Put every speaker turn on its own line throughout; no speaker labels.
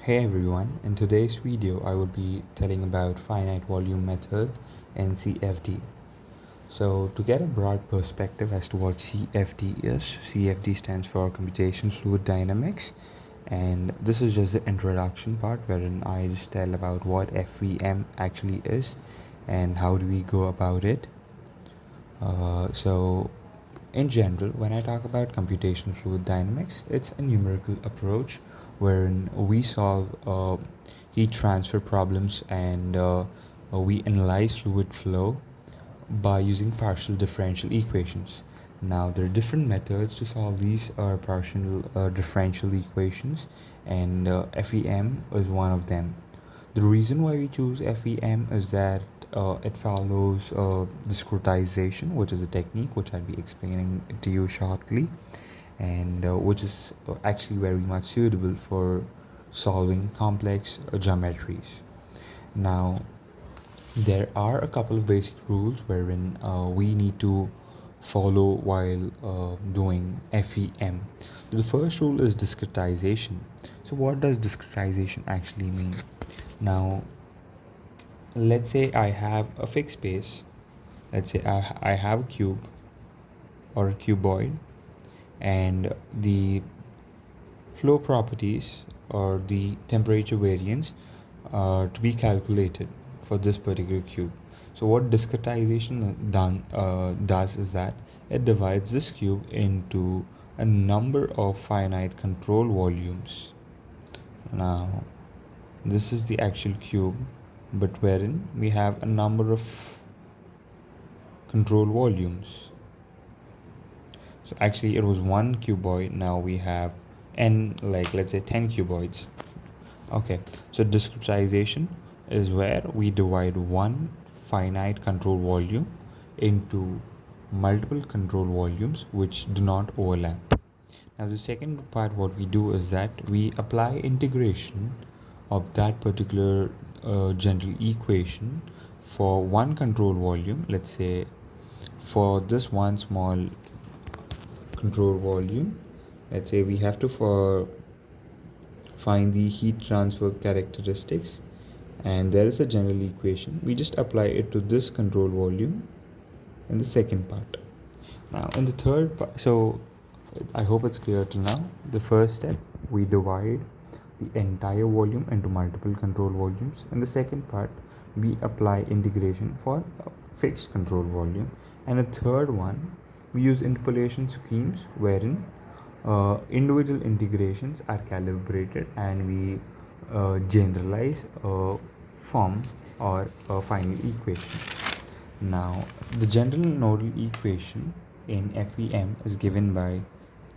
Hey everyone, in today's video I will be telling about finite volume method and CFD. So to get a broad perspective as to what CFD is, CFD stands for Computational Fluid Dynamics, and this is just the introduction part wherein I just tell about what FVM actually is and how do we go about it. So in general, when I talk about computational fluid dynamics, it's a numerical approach wherein we solve heat transfer problems and we analyze fluid flow by using partial differential equations. Now, there are different methods to solve these partial differential equations, and FEM is one of them. The reason why we choose FEM is that it follows discretization, which is a technique which I'll be explaining to you shortly, and which is actually very much suitable for solving complex geometries. Now, there are a couple of basic rules wherein we need to follow while doing FEM. The first rule is discretization. So, what does discretization actually mean? Now, let's say I have a fixed space. Let's say I have a cube or a cuboid, and the flow properties or the temperature variance to be calculated for this particular cube. So what discretization does is that it divides this cube into a number of finite control volumes. Now this is the actual cube, but wherein we have a number of control volumes. So actually it was one cuboid, now we have n, like let's say 10 cuboids. Okay, so discretization is where we divide one finite control volume into multiple control volumes which do not overlap. Now the second part, what we do is that we apply integration of that particular general equation for one control volume. Let's say for this one small control volume, let's say we have to find the heat transfer characteristics, and there is a general equation. We just apply it to this control volume in the second part. Now in the third part, so I hope it's clear till now. The first step, we divide the entire volume into multiple control volumes. In the second part, we apply integration for a fixed control volume, and the third one, we use interpolation schemes wherein individual integrations are calibrated and we generalize a form or a final equation. Now the general nodal equation in FEM is given by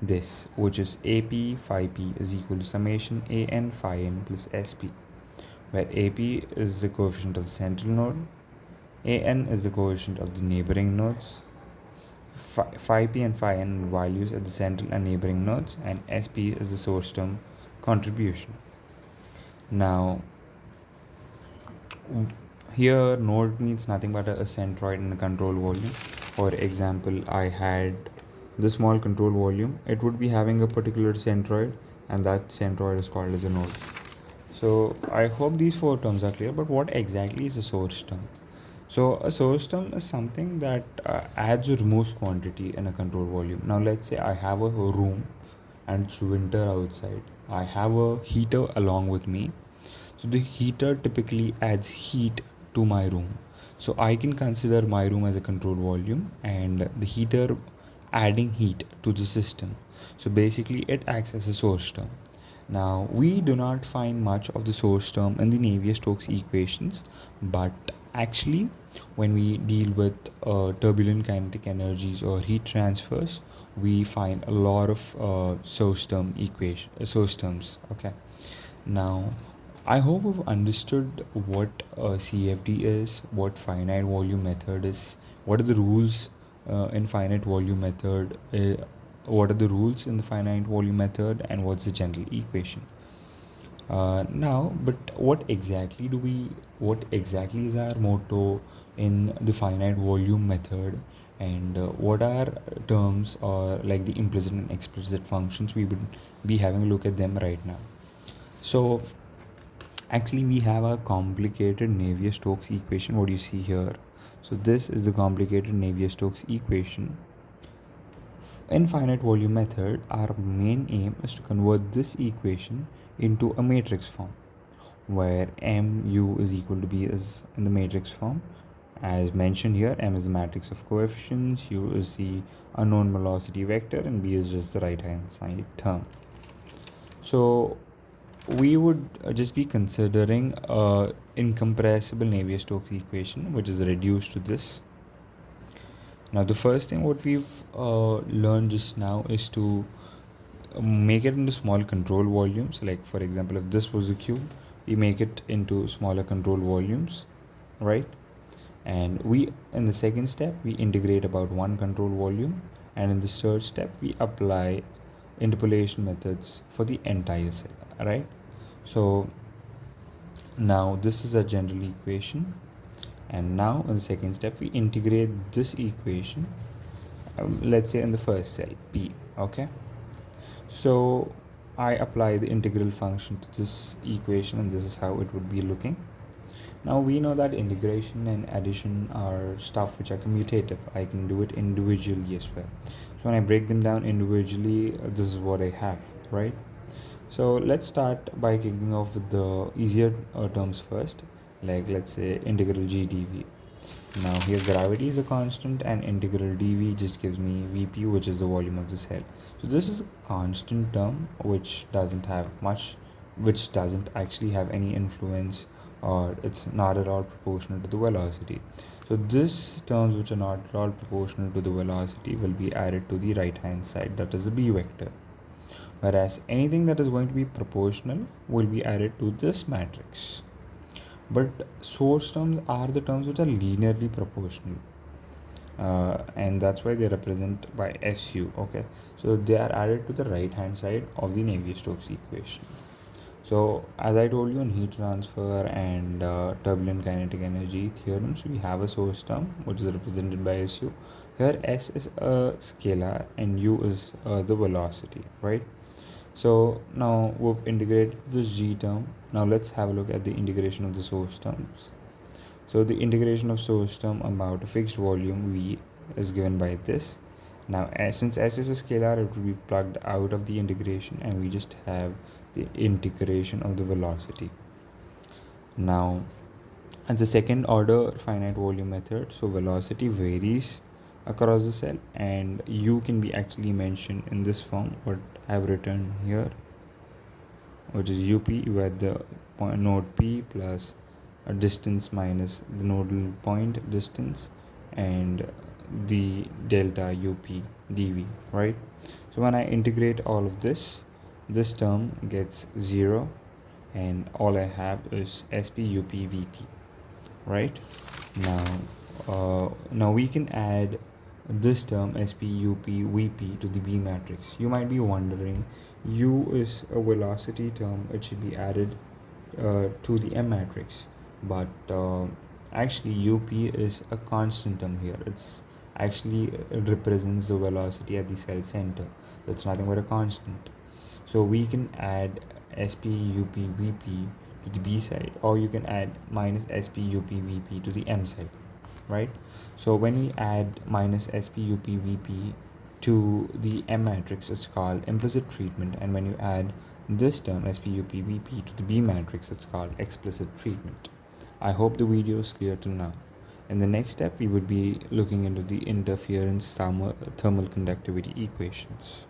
this, which is AP phi p is equal to summation AN phi n plus SP, where AP is the coefficient of the central node, AN is the coefficient of the neighboring nodes, phi p and phi n values at the central and neighboring nodes, and SP is the source term contribution. Now here node means nothing but a centroid and a control volume. For example, I had the small control volume, it would be having a particular centroid, and that centroid is called as a node. So I hope these four terms are clear, but what exactly is a source term? So a source term is something that adds or removes quantity in a control volume. Now let's say I have a room and it's winter outside. I have a heater along with me. So the heater typically adds heat to my room. So I can consider my room as a control volume and the heater adding heat to the system. So basically it acts as a source term. Now we do not find much of the source term in the Navier-Stokes equations, but actually when we deal with turbulent kinetic energies or heat transfers, we find a lot of source terms. Okay, now I hope you've understood what CFD is, what finite volume method is, what are the rules in finite volume method, what are the rules in the finite volume method, and what's the general equation. Now, but what exactly is our motto in the finite volume method, and what are terms or like the implicit and explicit functions? We would be having a look at them right now. So Actually, we have a complicated Navier-Stokes equation, what you see here. So this is the complicated Navier-Stokes equation. In finite volume method, our main aim is to convert this equation into a matrix form, where mu is equal to b is in the matrix form. As mentioned here, m is the matrix of coefficients, u is the unknown velocity vector, and b is just the right hand side term. So we would just be considering a incompressible Navier-Stokes equation, which is reduced to this. Now the first thing what we've learned just now is to make it into small control volumes. Like for example, if this was a cube, we make it into smaller control volumes, right? And we, in the second step, we integrate about one control volume, and in the third step we apply interpolation methods for the entire cell, right? So now this is a general equation, and now in the second step we integrate this equation, let's say in the first cell p. Okay, so I apply the integral function to this equation, and this is how it would be looking. Now we know that integration and addition are stuff which are commutative. I can do it individually as well. So when I break them down individually, this is what I have, right? So let's start by kicking off with the easier terms first, like let's say integral g dv. Now here gravity is a constant, and integral dv just gives me vp, which is the volume of the cell. So this is a constant term which doesn't have much, which doesn't actually have any influence, or it's not at all proportional to the velocity. So these terms which are not at all proportional to the velocity will be added to the right hand side, that is the b vector, whereas anything that is going to be proportional will be added to this matrix. But source terms are the terms which are linearly proportional, and that's why they represent by SU. Okay, so they are added to the right hand side of the Navier-Stokes equation. So as I told you in heat transfer and turbulent kinetic energy theorems, we have a source term which is represented by SU. Here S is a scalar and U is the velocity, right? So now we've integrated this g term. Now let's have a look at the integration of the source terms. So the integration of source term about a fixed volume v is given by this. Now since s is a scalar, it will be plugged out of the integration, and we just have the integration of the velocity. Now as a second order finite volume method, so velocity varies across the cell, and u can be actually mentioned in this form what I've written here, which is up, where the point node p plus a distance minus the nodal point distance and the delta up dv, right? So when I integrate all of this, this term gets 0, and all I have is sp up vp, right? Now we can add this term sp up vp to the b matrix. You might be wondering, u is a velocity term, it should be added to the m matrix, but actually up is a constant term here. It's actually represents the velocity at the cell center. That's nothing but a constant. So we can add sp up vp to the b side, or you can add minus sp up vp to the m side, right? So when we add minus sp up vp to the m matrix, it's called implicit treatment, and when you add this term sp up vp to the b matrix, it's called explicit treatment. I hope the video is clear till now. In the next step, we would be looking into the interference thermal conductivity equations.